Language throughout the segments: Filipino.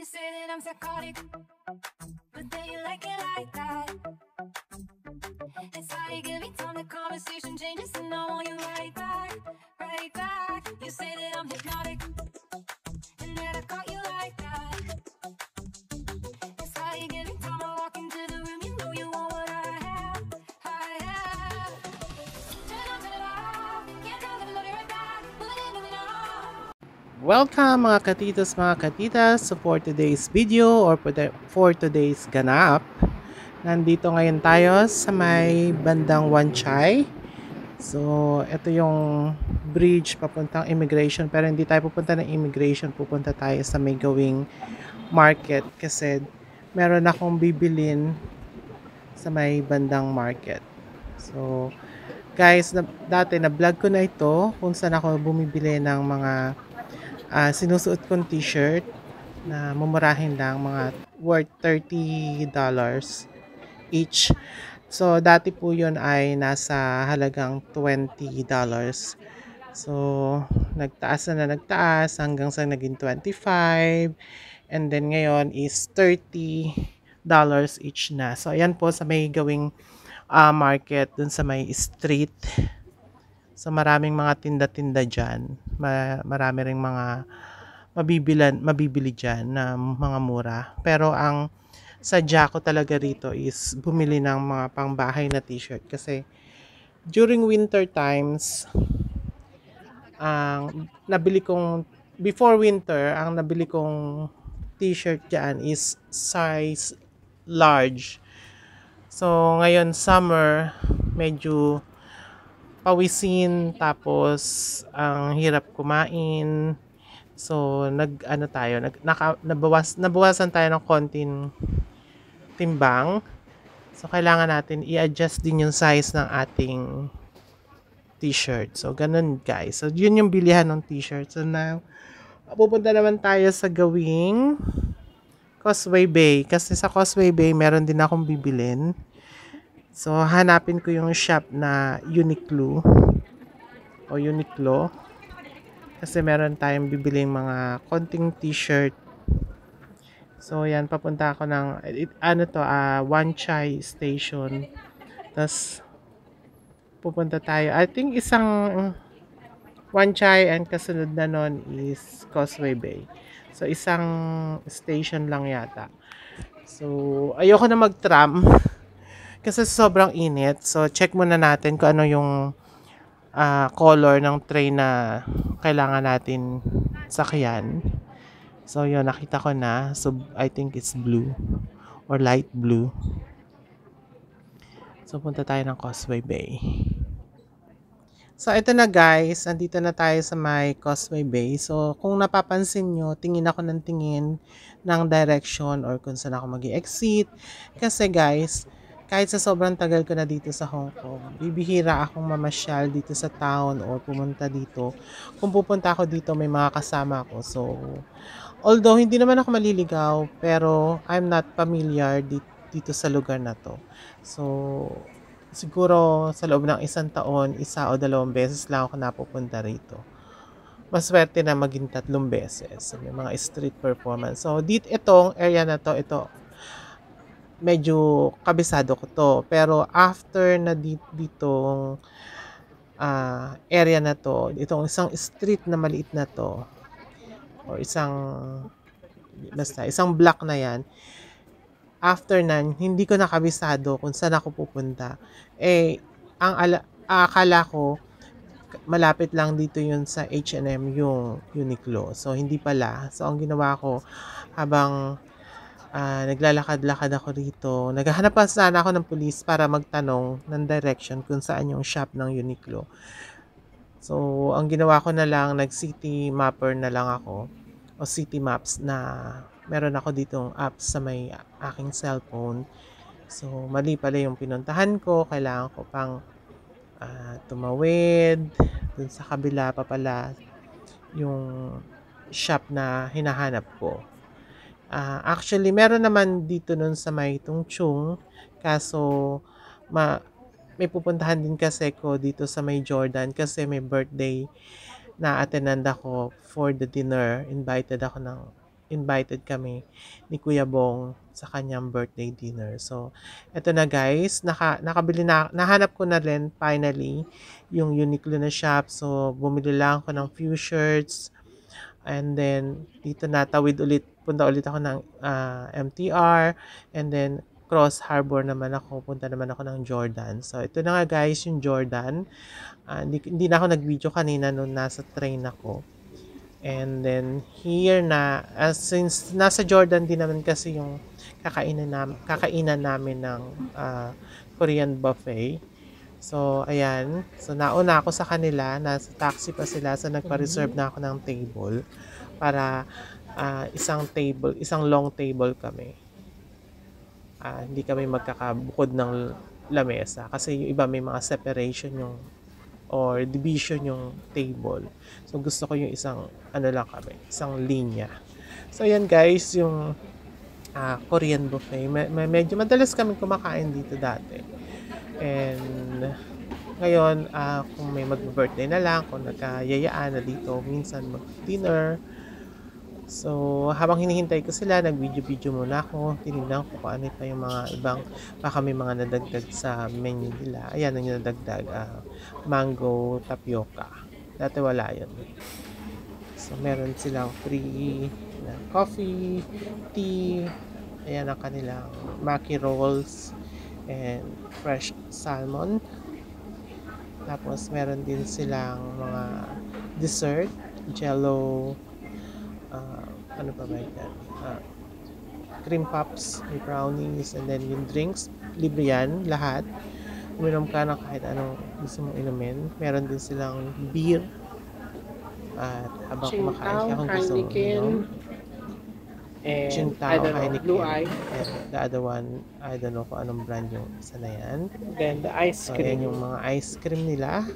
You say that I'm psychotic, but then you like it like that. It's how you give me time, the conversation changes, and I want you right back, right back. You say that I'm hypnotic, and that I got you like that. It's how you give me time, I walk into the room, you know you want what I have, I have. Turn it off, can't tell that I love you right back, but it don't know. Welcome mga katitos, mga katitas, so for today's video or for today's ganap. Nandito ngayon tayo sa may bandang Wanchay. So ito yung bridge papuntang immigration, pero hindi tayo pupunta ng immigration, pupunta tayo sa may gawing market kasi meron akong bibilin sa may bandang market. So guys, dati na vlog ko na ito kung saan ako bumibili ng mga sinusuot kong t-shirt na mumurahin lang, mga worth $30 each. So dati po yun ay nasa halagang $20. So nagtaas hanggang sa naging 25, and then ngayon is $30 each na. So ayan po sa may gawing market dun sa may street. So maraming mga tinda-tinda dyan. Marami ring mga mabibili dyan na mga mura. Pero ang sadya ko talaga rito is bumili ng mga pangbahay na t-shirt. Kasi during winter times, before winter, ang nabili kong t-shirt dyan is size large. So ngayon summer, medyo pawisin, tapos ang hirap kumain. So nabawasan tayo ng konting timbang. So kailangan natin i-adjust din yung size ng ating t-shirt. So ganun guys. So yun yung bilihan ng t-shirt. So now pupunta naman tayo sa gawing Causeway Bay. Kasi sa Causeway Bay meron din akong bibilin. So, hanapin ko yung shop na Uniqlo o Uniqlo. Kasi meron tayong bibiling mga konting t-shirt. So, yan. Papunta ako ng, Wanchay Station. Tapos, pupunta tayo. I think isang Wanchay and kasunod na nun is Causeway Bay. So, isang station lang yata. So, ayoko na mag-tram. Kasi sobrang init. So, check muna natin kung ano yung color ng train na kailangan natin sakyan. So, yun. Nakita ko na. So, I think it's blue or light blue. So, punta tayo ng Causeway Bay. So, ito na guys. Andito na tayo sa may Causeway Bay. So, kung napapansin nyo, tingin ako ng tingin ng direction or kung saan ako mag-i-exit. Kasi guys, kahit sa sobrang tagal ko na dito sa Hong Kong, bibihira akong mamasyal dito sa town or pumunta dito. Kung pupunta ako dito, may mga kasama ko. So, although hindi naman ako maliligaw, pero I'm not familiar dito sa lugar na to. So, siguro sa loob ng isang taon, 1 o 2 beses lang ako napupunta rito. Maswerte na maging 3 beses. So, may mga street performance. So, itong area na to, ito, medyo kabisado ko to. Pero after na ditong area na to, itong isang street na maliit na to, or isang block na yan, after nan, hindi ko nakabisado kung saan ako pupunta. Akala ko, malapit lang dito yun sa H&M yung Uniqlo. So, hindi pala. So, ang ginawa ko, habang naglalakad-lakad ako rito, naghahanap pa sana ako ng pulis para magtanong ng direction kung saan yung shop ng Uniqlo. So, ang ginawa ko na lang, nag-city mapper na lang ako o city maps na meron ako ditong app sa may aking cellphone. So, mali pala yung pinuntahan ko. Kailangan ko pang tumawid. Dun sa kabila pa pala yung shop na hinahanap ko. Actually, meron naman dito nun sa may Tung Chung. Kaso, may pupuntahan din kasi ko dito sa may Jordan kasi may birthday na attendan ako for the dinner. Invited ako ng invited kami ni Kuya Bong sa kanyang birthday dinner. So, eto na guys, nakabili na, nahanap ko na rin finally yung Uniqlo na shop. So, bumili lang ako ng few shirts. And then, dito natawid ulit, punta ulit ako ng MTR. And then, Cross Harbor naman ako, punta naman ako ng Jordan. So, ito na nga guys, yung Jordan. Hindi na ako nag-video kanina nung nasa train ako. And then, here na, since nasa Jordan din naman kasi yung kakainan namin ng Korean buffet. So, ayan. So, nauna ako sa kanila. Nasa taxi pa sila. So, nagpa-reserve na ako ng table. Para isang long table kami. Hindi kami magkakabukod ng lamesa. Kasi yung iba may mga separation yung or division yung table. So, gusto ko yung isang, isang linya. So, ayan guys, yung Korean buffet. Medyo madalas kami kumakain dito dati. And, ngayon, kung may mag-birthday na lang, kung nagkayayaan na dito, minsan mag-dinner. So, habang hinihintay ko sila, nag-video-video muna ako. Tinignan ko kung ano pa yung mga ibang, baka may mga nadagdag sa menu nila. Ayan ang nadagdag, mango tapioca. Dati wala yun. So, meron silang free coffee, tea, ayan ang kanilang maki rolls, and fresh salmon. Tapos, meron din silang mga dessert, jello, ano pa ba yan? Cream puffs, may brownies, and then yung drinks, libre yan, lahat. Uminom ka na kahit anong gusto mong inumin. Meron din silang beer. At habang kumakain ka kung gusto mong inom. Tsingtao, Heineken. Blue Eye. And the other one, I don't know kung anong brand yung isa na yan. Then the ice So, cream. ayan yung mga ice cream nila.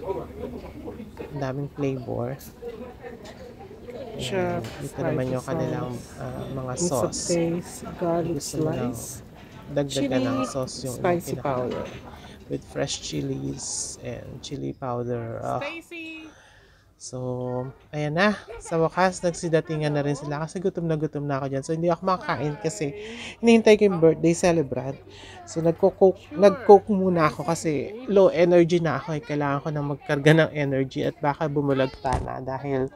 Ang daming flavor. Chef, Ito naman yung kanilang mga sauce. Taste, garlic Gusto mo lang slice, dagdagan ng sauce yung spicy powder. with fresh chilies and chili powder. So, ayan na. Sa wakas, nagsidatingan na rin sila kasi gutom na ako dyan. So, hindi ako makakain kasi hinihintay ko yung birthday celebrant. So, nag-coke muna ako kasi low energy na ako. Kailangan ko na magkarga ng energy at baka bumulagta na dahil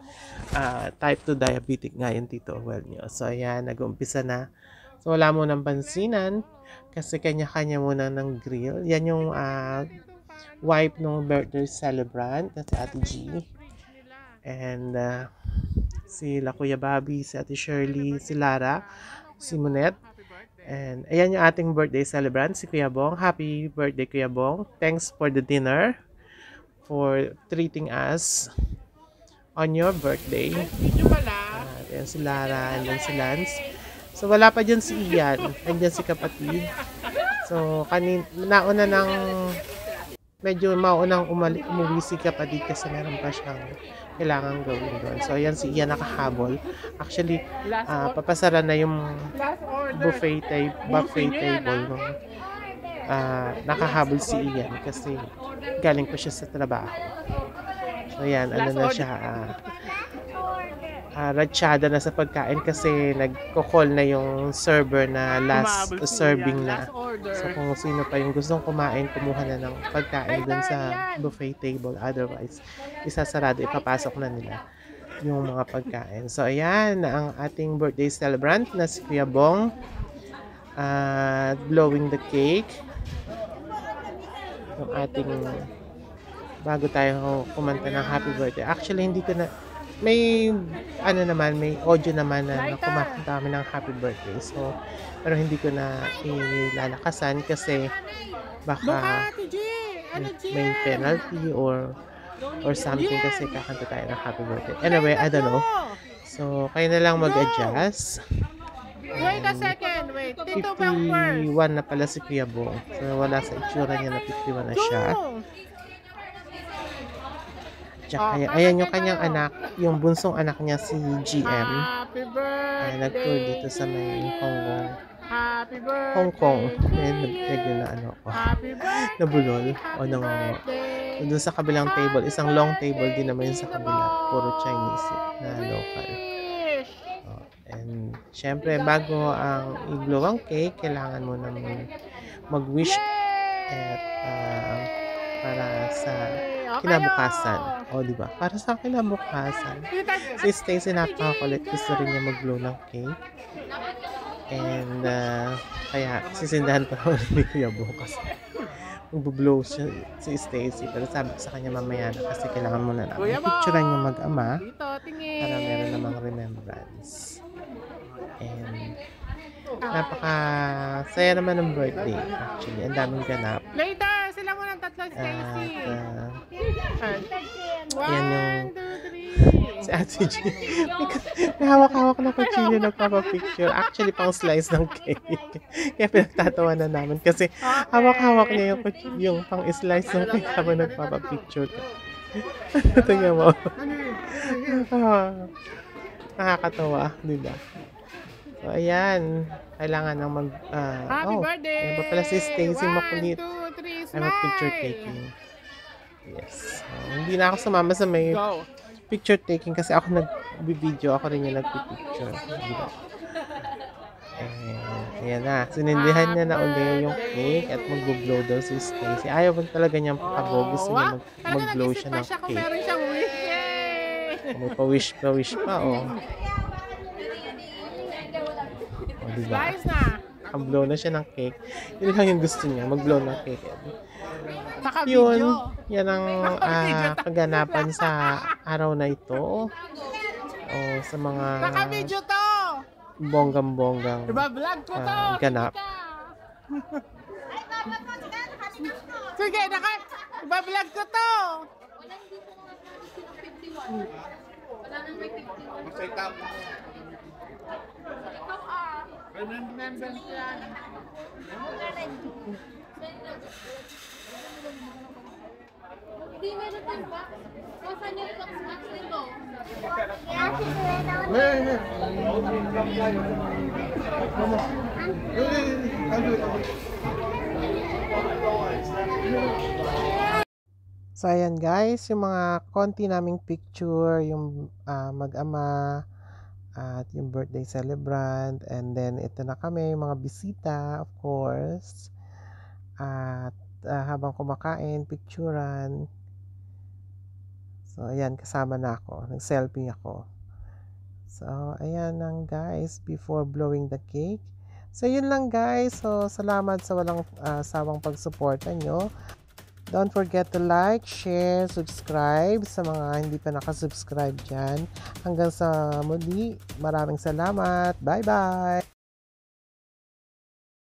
type 2 diabetic nga yung Tito Well nyo. So, ayan, nag-umpisa na. So, wala mo ng pansinan kasi kanya-kanya muna ng grill. Yan yung wife ng birthday celebrant, si Ate G. And sila Kuya Bobby, si Ate Shirley, si Lara, si Monette. And ayan yung ating birthday celebrant, si Kuya Bong. Happy birthday, Kuya Bong. Thanks for the dinner, for treating us on your birthday. Ayan si Lara, and then si Lance. So wala pa dyan si Ian, andyan si kapatid. So nauna ng medyo maunang umuwi si kapatid kasi meron pa siyang kailangan gawin doon. So, ayan si Ian nakahabol. Actually, papasara na yung buffet table. No? Nakahabol si Ian kasi galing pa siya sa trabaho. So, ayan, ano na siya, ratsyada na sa pagkain kasi nagko-call na yung server na last serving na. So kung sino pa yung gustong kumain, kumuha na ng pagkain dun sa buffet table. Otherwise, isasarado, ipapasok na nila yung mga pagkain. So ayan, ang ating birthday celebrant na si Kuya Bong, blowing the cake. Yung ating, bago tayo kumanta ng happy birthday. Actually, hindi ko na, may may audio naman na kumakanta kami ng happy birthday. So, pero hindi ko na ilalakasan kasi baka may penalty or something kasi kakanta tayo ng happy birthday. Anyway, I don't know. So, kayo na lang mag-adjust. Wait a second, wait. Tito Bang first. 51 na pala si Kuya Bong. So, wala sa itsura niya na 51 na siya. Tsaka, ayan yung kanyang anak, yung bunsong anak niya si GM. Happy birthday. Nag-tour dito sa may Happy birthday. Hong Kong. Medyo na ako. Happy birthday. Nabulol o nangungo. So, doon sa kabilang table, isang long table din naman yung sa kabila. Puro Chinese na local. And syempre, bago ang i-blow ang cake, kailangan mo na mag-wish at para sa kinabukasan. O, di ba? Para sa kinabukasan. Si Stacy napakakulit. Gusto rin niya mag-blow ng cake. And kaya sisindahan pa ako ni Kuya bukas. Mag-blow siya si Stacy. Pero sabi ko sa kanya mamaya na kasi kailangan mo na namin picturean niya mag-ama para meron namang remembrance. And napaka-saya naman ng birthday. Actually, ang daming ganap. Later, sila muna ng tatlo, Stacy. Yan yung 1, 2, 3. si Ate G. May hawak-hawak na kutsilyo nagpapapicture. Actually, pang slice ng cake. Kaya pinagtatawa na namin. Kasi hawak-hawak niya yung pang slice ng cake habang nagpapapicture. Tingnan mo. Nakakatawa, di ba? So, ayan. Kailangan nang Happy birthday! Ayan pa pala si Stacy makulit. 1, 2, 3, Ay, mag-picture taking. Yes. Hindi na ako sumama sa may Go! picture taking kasi ako nag-video. Ako rin yung nag-picture. Diba? Ayan na. Sinindihan niya na uli yung cake at mag-blow daw si Stacy. Ayaw ba talaga niyang pakabo. Gusto niya mag-blow siya ng Kung cake. meron siyang wish. Yay! May pa-wish pa, oh. O, diba? Guys na. Mag-blow na siya ng cake. Yun lang yung gusto niya. Mag-blow ng cake. Naka-video. Yun. Yan ang kaganapan sa araw na ito. O, sa mga Naka-video to. bonggang-bonggang Iba-vlog ko to. ganap. Sige, iba-vlog ko to. Remembrance yan. Hindi meron din ba? Saan yung box nito? So, ayan guys, yung mga konti naming picture, yung mag-ama, at yung birthday celebrant, and then ito na kami, mga bisita, of course, at habang kumakain, picturean. So, ayan, kasama na ako, nag-selfie ako. So, ayan lang guys, before blowing the cake. So, yun lang guys, so salamat sa walang sawang pagsuporta nyo. Don't forget to like, share, subscribe sa mga hindi pa nakasubscribe dyan. Hanggang sa muli, maraming salamat. Bye-bye!